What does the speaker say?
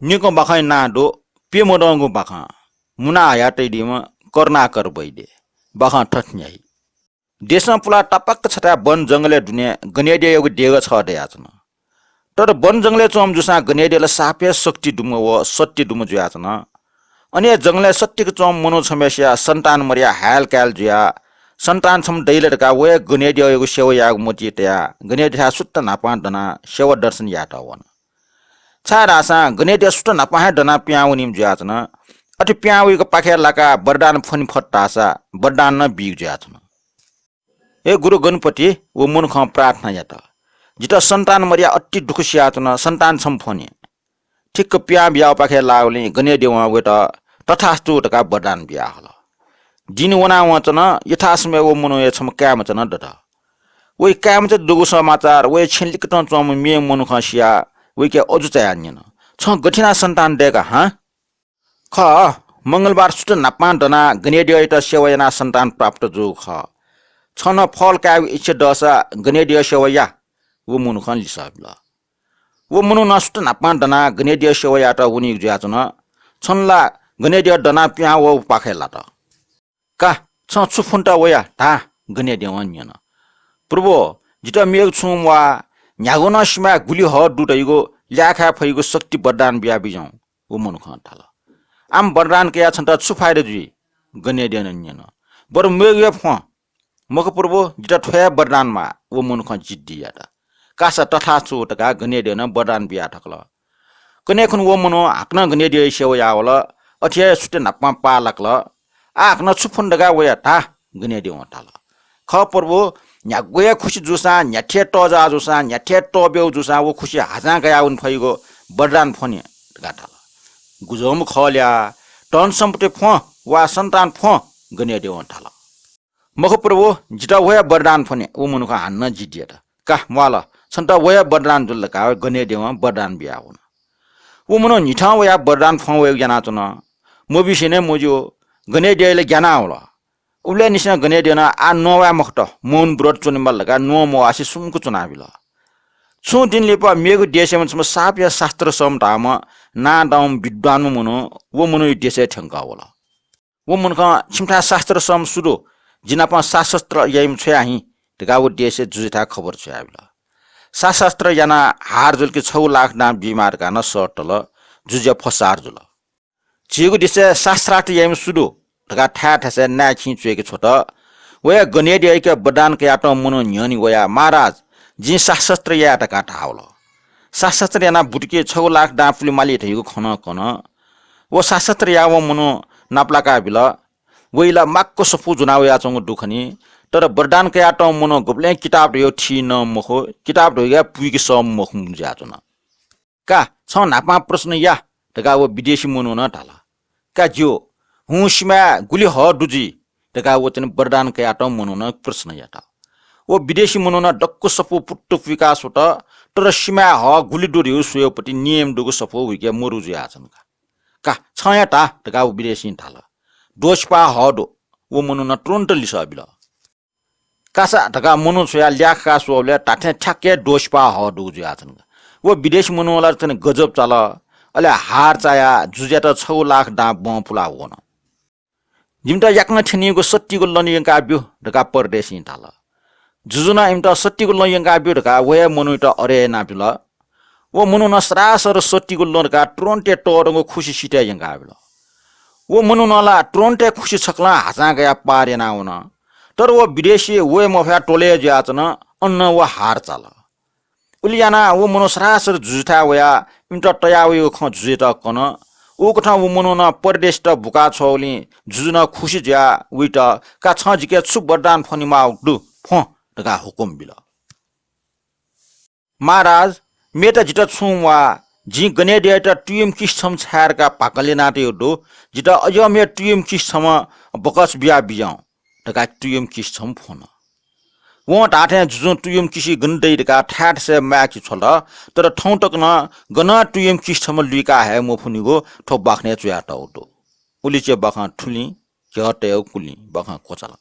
निको बाखै नाडो पेमोडंगु बाखा मुना यातै दिमा कर्नाकर बैदे बाखा ठठन्याई देशमा पुला टपक्क छटा वन जंगले दुनिया गनेडे योगु देग छ दे याचन तर वन जंगले चोम जुसा गनेडेला सापे शक्ति दुम व सत्य दुम जुयाचन अनि जंगले सत्यको चोम मनो समस्या सन्तान मर्या हाल काल जुया सन्तान छम दैलटका वे गनेडे योगु सेवा याग मोटिया गनेडे सुत्त नापा दना सेवा दर्शन याटा वन छारासा गनेडे सुत्त नापा दना प्याउनिम जुयाचन अति प्याउको पाखे लाका बरदान फनि फट्टासा बरदान न बिग जुयाचन ए गुरु गणपति वो मन ख प्रार्थना यात जिता सन्तान मर्या अति दुख सियाचन सन्तान छम फनि ठिक्क प्या बिया पाखे लाउले गनेडे वा वेट तथास्तु तका बरदान बिया हल दिन वना वचन यथासमय वो मनो ए छम काम चन दत ओइ काम च दुगु समाचार ओइ छिनलिक त चम मे मनु खसिया ओइ के अजु चायान्यन छ गठिना सन्तान देका ह ख मंगलबार सुत नापा दना गनेडे त सेवयना सन्तान प्राप्त जो ख छन फल का इच्छा दशा गनेडे सेवया वो मनु खन लिसाबला वो मनु नष्ट नापा दना गनेडे सेवया त उनी ज्याचन छनला गनेडे दना प्या वो पाखेला त का छ छुफुन्टा वया ता गनेडे वन्यन प्रभु जिता मेग छुम वा न्यागोन सिमा गुली ह दुटैगो ल्याखा फैगो शक्ति वरदान बिया बिजौ वो मनु खन थाल आम वरदान के छन्ता छुफाइरे जुई गनेडे नन्यन बर मेग फ मक प्रभु जिता ठया वरदान मा वो मनु खन जिद्दी याता कासा तथा छु तका गनेडे न वरदान बिया ठकल कने खुन वो मनु हाक्न गनेडे सेवा यावल अथिया सुते नापा पालकल आक्न छुफुन दगा वया ता गनेडे वटाल ख प्रभु न्यागोया खुशी जुसा न्याठे टजा जुसा न्याठे टब्यौ जुसा वो खुशी हाजा गया उन फैगो वरदान फनि गाटाल गुजम खल्या टन सम्पटे फ वा सन्तान फ गनेडे वटाल मख प्रभु जिता वया वरदान फनि ओ मनुका हान्न जिदिया का वाला सन्ता वया वरदान जुल का गनेडे व वरदान बिया हुन ओ मनो निठा वया वरदान फ वया जना चन मोबिसिने मोजो गनेडेले ज्ञाना होला उले निसा गनेडे न आ नोवा मखट मौन ब्रत चुनिमल लगा नो मो आसी सुमको चुनाबिल छु दिनले प मेगु देशम सम साप्य शास्त्र सम धाम ना दाम विद्वान मुनो वो मुनो देशे ठंका होला वो मुनका छिमठा शास्त्र सम सुदो जिनापा शास्त्र यम छयाही तका वो देशे जुजिथा खबर छयाबिल शास्त्र याना हार जुल के 6 लाख नाम बिमार का न सटल जुजे फसार जुल चिगु दिसे शास्त्रार्थ यम सुदो तका ठा ठसे ना खिचुए के छोटा वया गनेडे के वरदान के आटो मनो न्यनी वया महाराज जी शास्त्र या तका ठाउल शास्त्र याना बुटके 6 लाख डाफुली माली थैगु खन कन वो शास्त्र या वो मनो नाप्लाका बिल वइला माक्को सफु जुनाव या चंगु दुखनी तर वरदान के आटो मनो गबले किताब यो ठी न मखो किताब ढोया पुइके सम मख मुजा जुना का छ नापा प्रश्न या तका वो विदेशी मनो न ढाला का जो हुसमा गुली ह दुजी तका वो चन वरदान के आटो मनो न प्रश्न याटा वो विदेशी मनो न डक्को सपु पुट्टु विकास होत तर सीमा ह गुली डोरियो सुयोपति नियम दुगो सपु विके मरु जुया छन का छयाटा तका वो विदेशी ढाला दोषपा ह दो वो मनो न तुरन्त लिसाबिल कासा तका मनो छया ल्याख का सोले टाठे ठ्याके दोषपा ह दो जुया छन वो विदेश मनो वाला तने गजब चाला अले हार चाया जुजेटा 6 लाख डा बफुला होन जिमटा याक्न छनिएको सत्तीको लनियंका बिउ ढका परदेशी थाला जुजुना इमटा सत्तीको लनियंका बिउ ढका वे मनुटा अरे नापिल वो मनु न सरासर सत्तीको लनका ट्रोन्टे टरंगो खुशी सिटे यंगा बिल वो मनु नला ट्रोन्टे खुशी छकला हाजा गया पारेना हुन तर वो विदेशी वे मफा टोले ज्याचन अन्न वो हार चाला उलियाना वो मनो सरासर जुझा वया इमटा तयावयो ख जुजेटा कन ओ कथा वो मनो न परदेश त भुका छौली जुजुना खुशी ज्या उइटा का छ जिके छु वरदान फनिमा दु फ तका हुकुम बिल महाराज मेटा जिता छुवा जी गनेडे त ट्युम किस्थम छार का पाकले नाटे दो जिता अजो मे ट्युम किस्थम बकस बिया बिजाउ तका ट्युम किस्थम फोन वो टाटे जुजु ट्युम किसी गन्दै का ठाट से म्याकी छोल तर ठौ टक न गना ट्युम किस्थम लुका है मोफुनिगो ठो बाख्ने चुया टौटो उलिचे बखा ठुली जटे कुली बखा कोचला